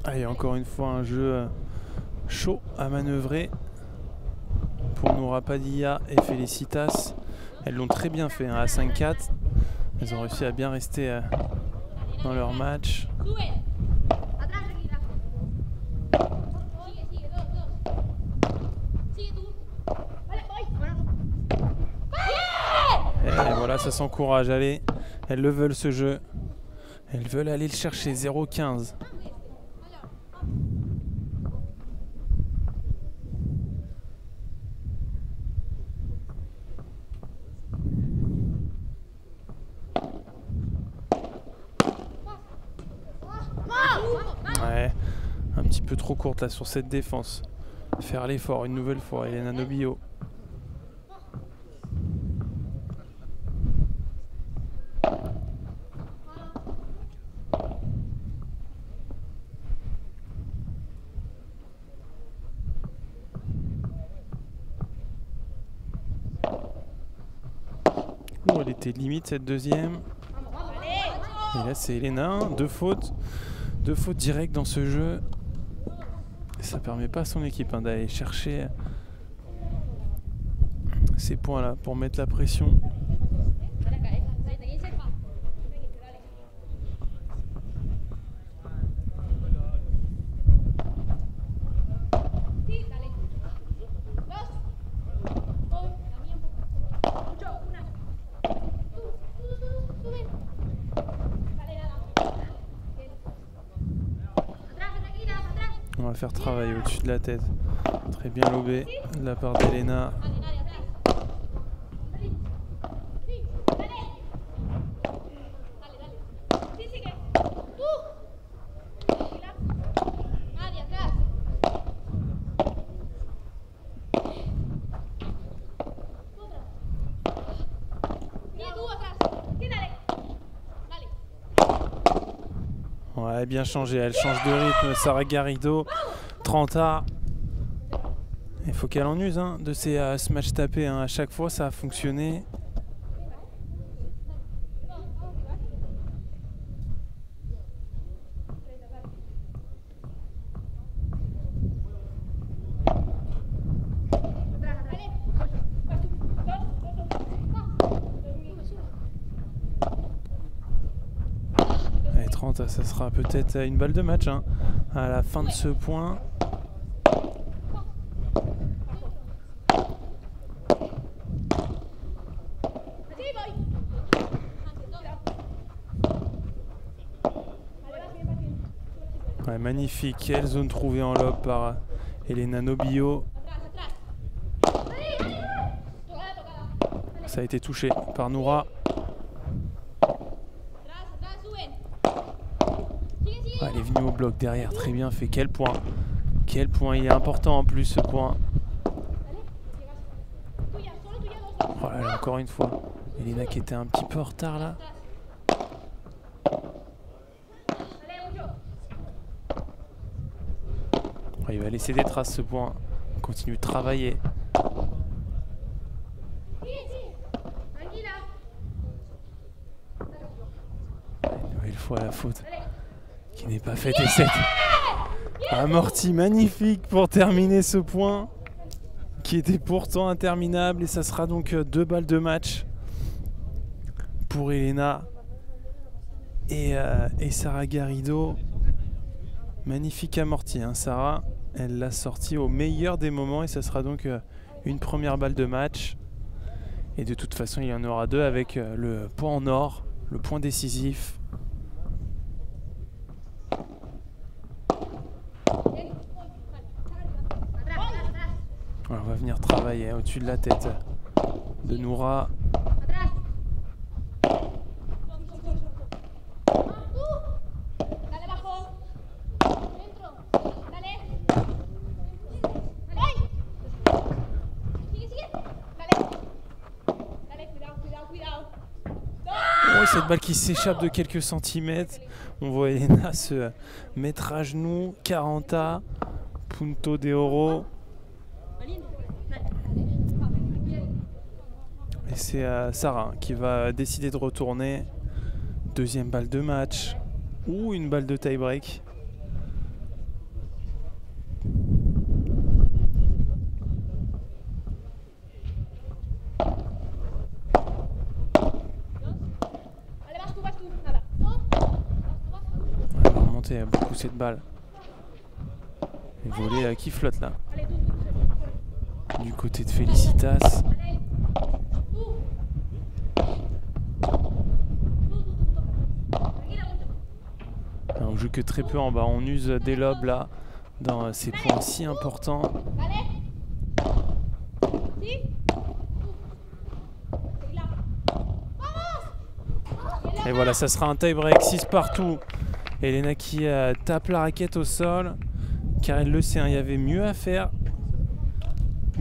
Speaker 1: Allez, encore une fois, un jeu chaud à manœuvrer pour Noura Padilla et Felicitas. Elles l'ont très bien fait, hein, à 5-4. Elles ont réussi à bien rester dans leur match. Et voilà, ça s'encourage. Allez, elles le veulent ce jeu. Elles veulent aller le chercher. 0-15. Ouais, un petit peu trop courte là sur cette défense. Faire l'effort une nouvelle fois. Elena Nobillo. Oh, elle était limite cette deuxième. Et là c'est Elena, hein, deux fautes directes dans ce jeu. Et ça permet pas à son équipe, hein, d'aller chercher ces points là pour mettre la pression. On va faire travailler au-dessus de la tête. Très bien lobé de la part d'Elena. Ouais, bien changé. Elle change de rythme. Sara Garrido, 30A. Il faut qu'elle en use, hein, de ces smash tapés, hein. À chaque fois, ça a fonctionné. Allez, 30, ça sera peut-être une balle de match, hein, à la fin de ce point. Ouais, magnifique, quelle zone trouvée en lob par Elena Nobillo. Ça a été touché par Noura. Ouais, elle est venue au bloc derrière, très bien fait. Quel point il est important en plus ce point. Oh là là, encore une fois. Elena qui était un petit peu en retard là. Il va laisser des traces ce point. On continue de travailler. Une nouvelle fois la faute qui n'est pas faite et 7. Amorti, magnifique pour terminer ce point qui était pourtant interminable. Et ça sera donc 2 balles de match pour Elena et Sara Garrido. Magnifique amorti, hein, Sara. Elle l'a sorti au meilleur des moments et ça sera donc une première balle de match. Et de toute façon, il y en aura 2 avec le point en or, le point décisif. Alors, on va venir travailler au-dessus de la tête de Noura. Cette balle qui s'échappe de quelques centimètres. On voit Elena se mettre à genoux. 40A, punto de oro. Et c'est Sara qui va décider de retourner. Deuxième balle de match. Ou une balle de tie-break. remonter beaucoup cette balle. Et volée qui flotte là. Du côté de Felicitas. On joue que très peu en bas. On use des lobes là dans ces points si importants. Et voilà, ça sera un tie-break 6 partout. Elena qui tape la raquette au sol. Car elle le sait, hein, il y avait mieux à faire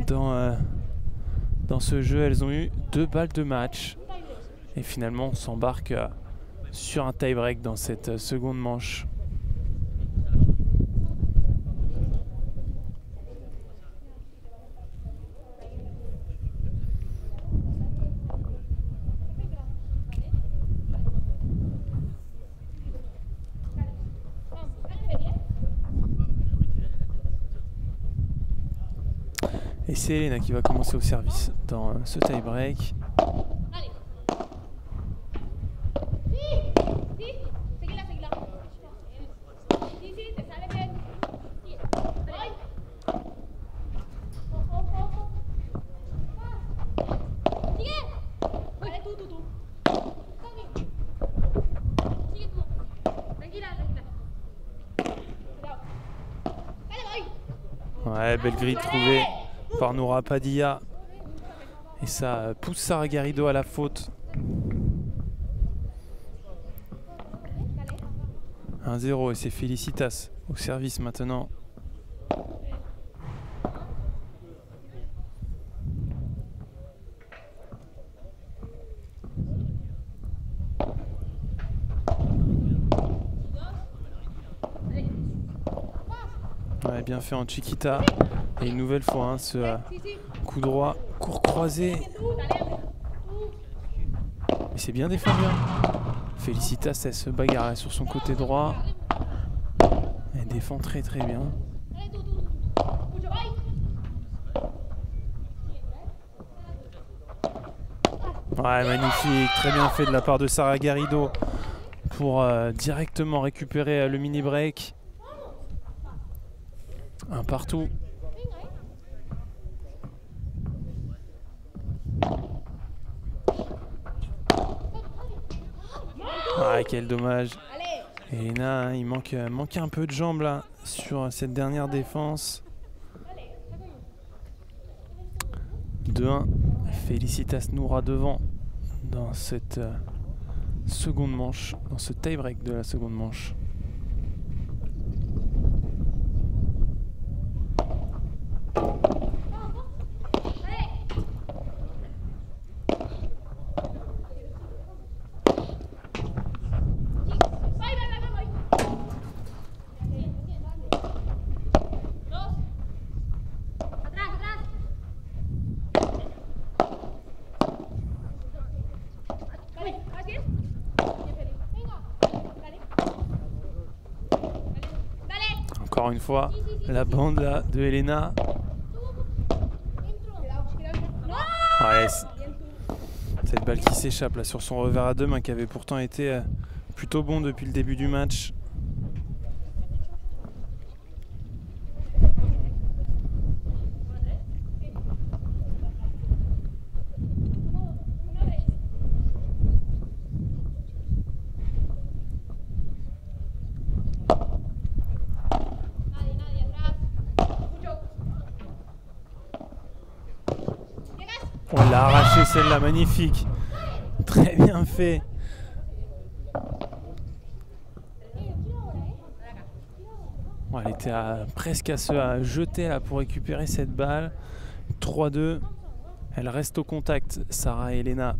Speaker 1: dans ce jeu. Elles ont eu 2 balles de match. Et finalement, on s'embarque sur un tie-break dans cette seconde manche. Et c'est Elena qui va commencer au service dans ce tie-break. Ouais, belle grille trouvée par Noura Padilla. Et ça pousse Sara Garrido à la faute. 1-0 et c'est Felicitas au service maintenant. Ouais, bien fait en Chiquita. Et une nouvelle fois, hein, ce coup droit, court croisé. Mais c'est bien défendu. Hein. Felicitas, elle se bagarre sur son côté droit. Elle défend très très bien. Ouais, magnifique. Très bien fait de la part de Sara Garrido pour directement récupérer le mini break. Un partout. Ah, quel dommage. Elena, il manque un peu de jambes là sur cette dernière défense. 2-1. Felicitas Noura devant dans cette seconde manche, dans ce tie-break de la seconde manche. Encore une fois, la bande là de Elena. Ouais, cette balle qui s'échappe là sur son revers à deux mains qui avait pourtant été plutôt bon depuis le début du match. On l'a arraché celle-là, magnifique. Très bien fait. Bon, elle était presque à se jeter là pour récupérer cette balle. 3-2. Elle reste au contact, Sara et Elena.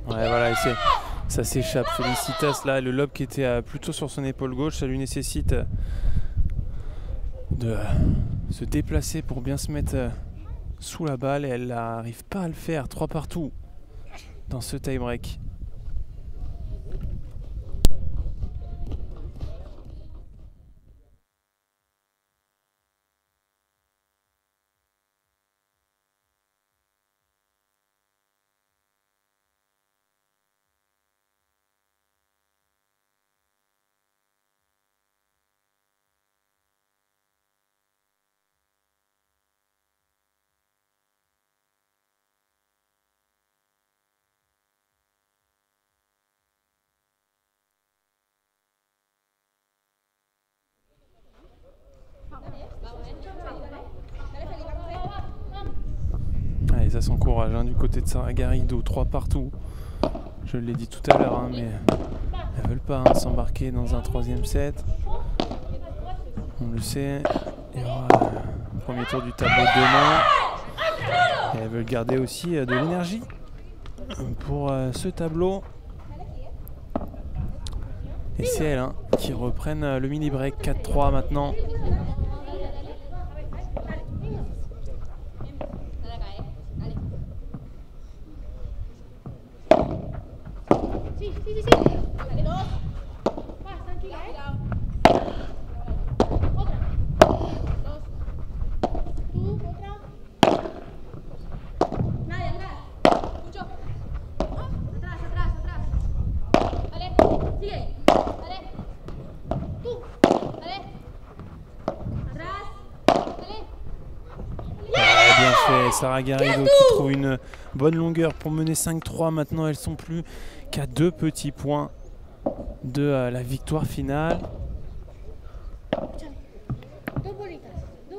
Speaker 1: Ouais, voilà, ça s'échappe. Felicitas, là, le lob qui était plutôt sur son épaule gauche, ça lui nécessite de se déplacer pour bien se mettre sous la balle et elle n'arrive pas à le faire. 3 partout dans ce tie-break. Allez, ça s'encourage hein, du côté de Sara Garrido, 3 partout. Je l'ai dit tout à l'heure, hein, mais elles ne veulent pas hein, s'embarquer dans un 3e set. On le sait, il y aura le premier tour du tableau demain. Et elles veulent garder aussi de l'énergie pour ce tableau. Et c'est elles hein, qui reprennent le mini break 4-3 maintenant. Sara Garrido qui trouve une bonne longueur pour mener 5-3. Maintenant, elles sont plus qu'à 2 petits points de la victoire finale.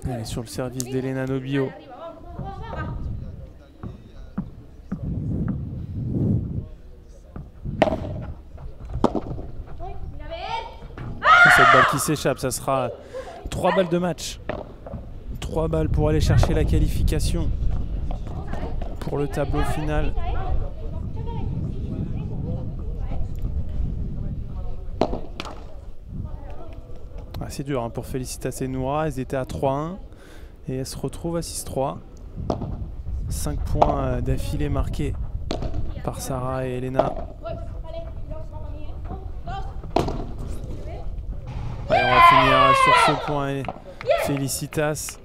Speaker 1: Elle est sur le service d'Elena Nobio. Cette balle qui s'échappe, ça sera 3 balles de match. 3 balles pour aller chercher la qualification pour le tableau final. C'est dur hein, pour Felicitas et Noura. Elles étaient à 3-1 et elles se retrouvent à 6-3. 5 points d'affilée marqués par Sara et Elena. Allez, on va finir sur ce point. Felicitas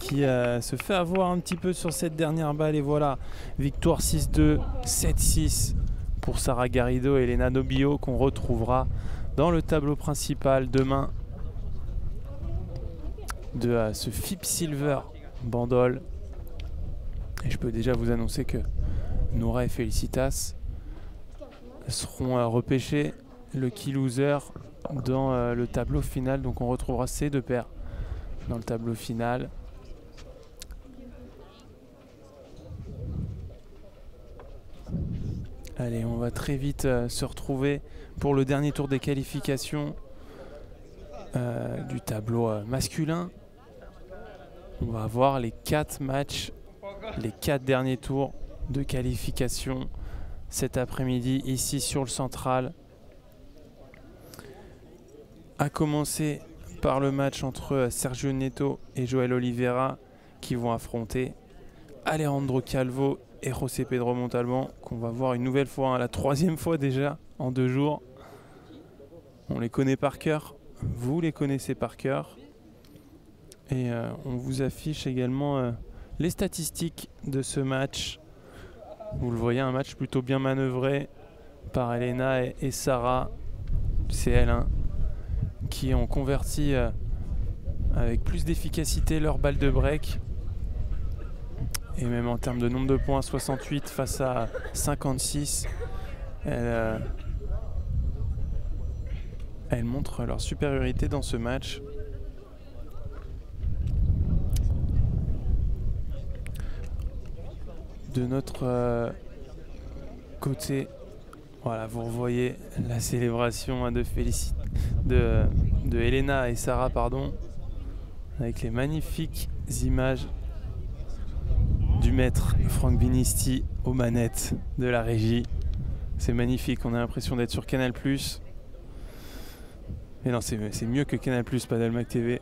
Speaker 1: qui se fait avoir un petit peu sur cette dernière balle. Et voilà, victoire 6-2, 7-6 pour Sara Garrido et Elena Nobio qu'on retrouvera dans le tableau principal demain de ce FIP Silver Bandol. Et je peux déjà vous annoncer que Noura et Felicitas seront repêchés lucky loser dans le tableau final. Donc on retrouvera ces 2 paires dans le tableau final. Allez, on va très vite se retrouver pour le dernier tour des qualifications du tableau masculin. On va avoir les 4 matchs, les 4 derniers tours de qualification cet après-midi ici sur le central. À commencer par le match entre Sergio Neto et Joel Oliveira qui vont affronter Alejandro Calvo et José Pedro Montalban, qu'on va voir une nouvelle fois, hein, la 3e fois déjà en 2 jours. On les connaît par cœur, vous les connaissez par cœur. Et on vous affiche également les statistiques de ce match. Vous le voyez, un match plutôt bien manœuvré par Elena et Sara. C'est elles hein, qui ont converti avec plus d'efficacité leur balle de break. Et même en termes de nombre de points, 68 face à 56. Elles montrent leur supériorité dans ce match. De notre côté, voilà, vous revoyez la célébration de Elena et Sara, pardon, avec les magnifiques images du maître Franck Vinisti aux manettes de la régie. C'est magnifique, on a l'impression d'être sur Canal+. Mais non, c'est mieux que Canal+, pas d'Almac TV.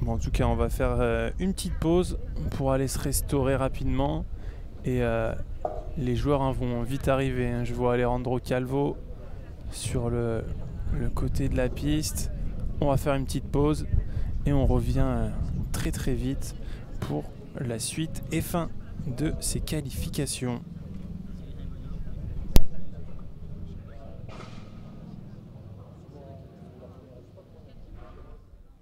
Speaker 1: Bon, en tout cas, on va faire une petite pause pour aller se restaurer rapidement. Et les joueurs vont vite arriver. Hein. Je vois Alejandro Calvo sur le côté de la piste. On va faire une petite pause et on revient très très vite pour la suite et fin de ces qualifications.